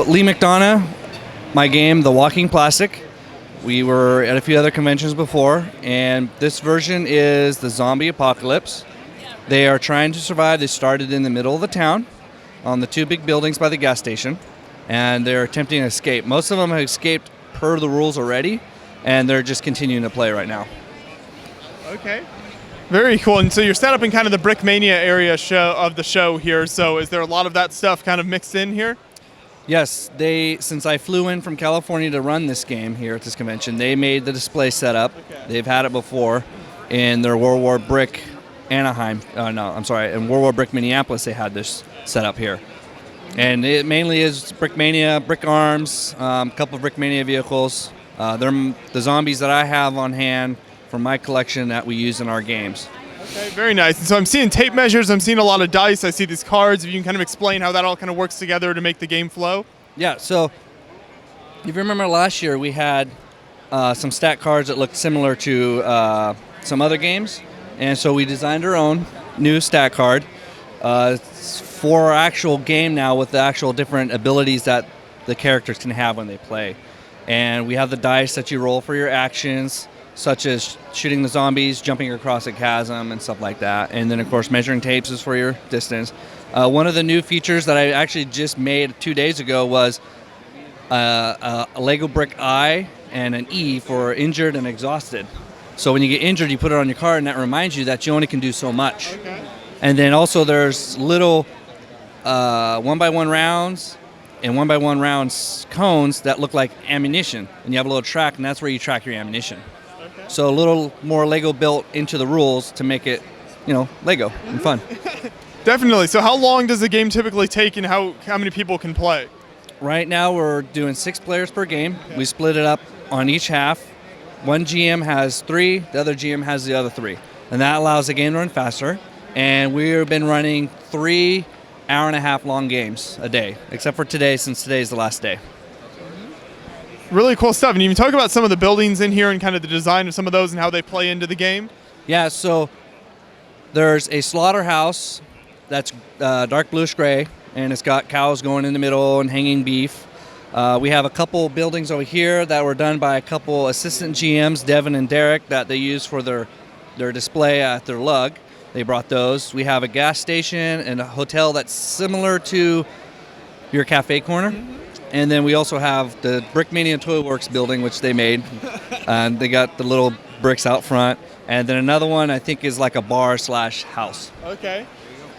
Lee McDonough, my game, The Walking Plastic. We were at a few other conventions before, and this version is the zombie apocalypse. They are trying to survive. They started in the middle of the town on the two big buildings by the gas station, and they're attempting to escape. Most of them have escaped per the rules already, and they're just continuing to play right now. Okay. Very cool. And so you're set up in kind of the Brickmania area of the show here. So is there a lot of that stuff kind of mixed in here? Yes, since I flew in from California to run this game here at this convention, they made the display setup. Okay. They've had it before in their World War Brick Anaheim. In World War Brick Minneapolis, they had this set up here. And it mainly is Brickmania, Brick Arms, a couple of Brickmania vehicles. They're the zombies that I have on hand from my collection that we use in our games. Okay, very nice. And so I'm seeing tape measures, I'm seeing a lot of dice, I see these cards. If you can kind of explain how that all kind of works together to make the game flow. Yeah, so if you remember last year, we had some stat cards that looked similar to some other games. And so we designed our own new stat card for our actual game now with the actual different abilities that the characters can have when they play. And we have the dice that you roll for your actions, such as shooting the zombies, jumping across a chasm, and stuff like that. And then, of course, measuring tapes is for your distance. One of the new features that I actually just made 2 days ago was a Lego brick I and an E for injured and exhausted. So when you get injured, you put it on your card, and that reminds you that you only can do so much. Okay. And then also there's little 1x1 rounds and 1x1 rounds cones that look like ammunition. And you have a little track, and that's where you track your ammunition. Okay. So a little more Lego built into the rules to make it, Lego and fun. Definitely. So how long does the game typically take, and how many people can play? Right now we're doing 6 players per game. Okay. We split it up on each half. One GM has 3, the other GM has the other 3. And that allows the game to run faster. And we've been running 3 hour-and-a-half long games a day, except for today, since today is the last day. Really cool stuff. And you can talk about some of the buildings in here and kind of the design of some of those and how they play into the game? Yeah, so there's a slaughterhouse that's dark bluish gray, and it's got cows going in the middle and hanging beef. We have a couple buildings over here that were done by a couple assistant GMs, Devin and Derek, that they use for their display at their lug. They brought those. We have a gas station and a hotel that's similar to your cafe corner. Mm-hmm. And then we also have the Brickmania Toy Works building, which they made. And they got the little bricks out front. And then another one, I think, is like a bar/house. Okay.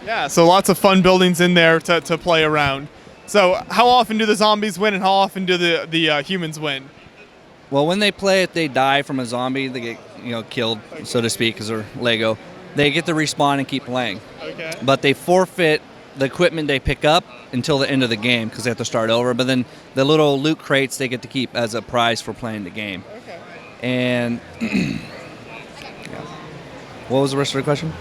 Yeah, so lots of fun buildings in there to play around. So how often do the zombies win, and how often do the humans win? Well, when they play it, they die from a zombie. They get killed, so to speak, because they're Lego. They get to respawn and keep playing. Okay. But they forfeit the equipment they pick up until the end of the game because they have to start over. But then the little loot crates they get to keep as a prize for playing the game. Okay. And what was the rest of the question?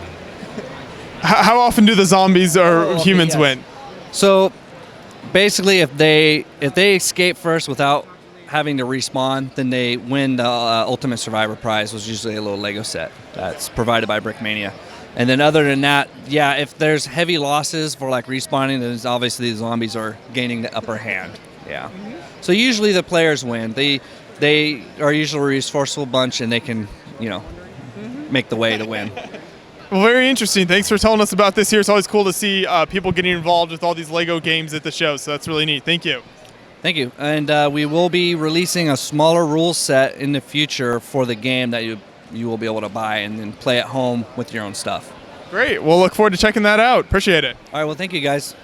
How often do the zombies or humans win? So basically, if they escape first without having to respawn, then they win the Ultimate Survivor prize, which is usually a little Lego set that's provided by Brickmania. And then other than that, yeah, if there's heavy losses for like respawning, then obviously the zombies are gaining the upper hand. Yeah. Mm-hmm. So usually the players win. They are usually a resourceful bunch, and they can, make the way to win. Well, very interesting. Thanks for telling us about this here. It's always cool to see people getting involved with all these Lego games at the show, so that's really neat. Thank you. Thank you. And we will be releasing a smaller rule set in the future for the game that you will be able to buy and then play at home with your own stuff. Great. We'll look forward to checking that out. Appreciate it. All right. Well, thank you, guys.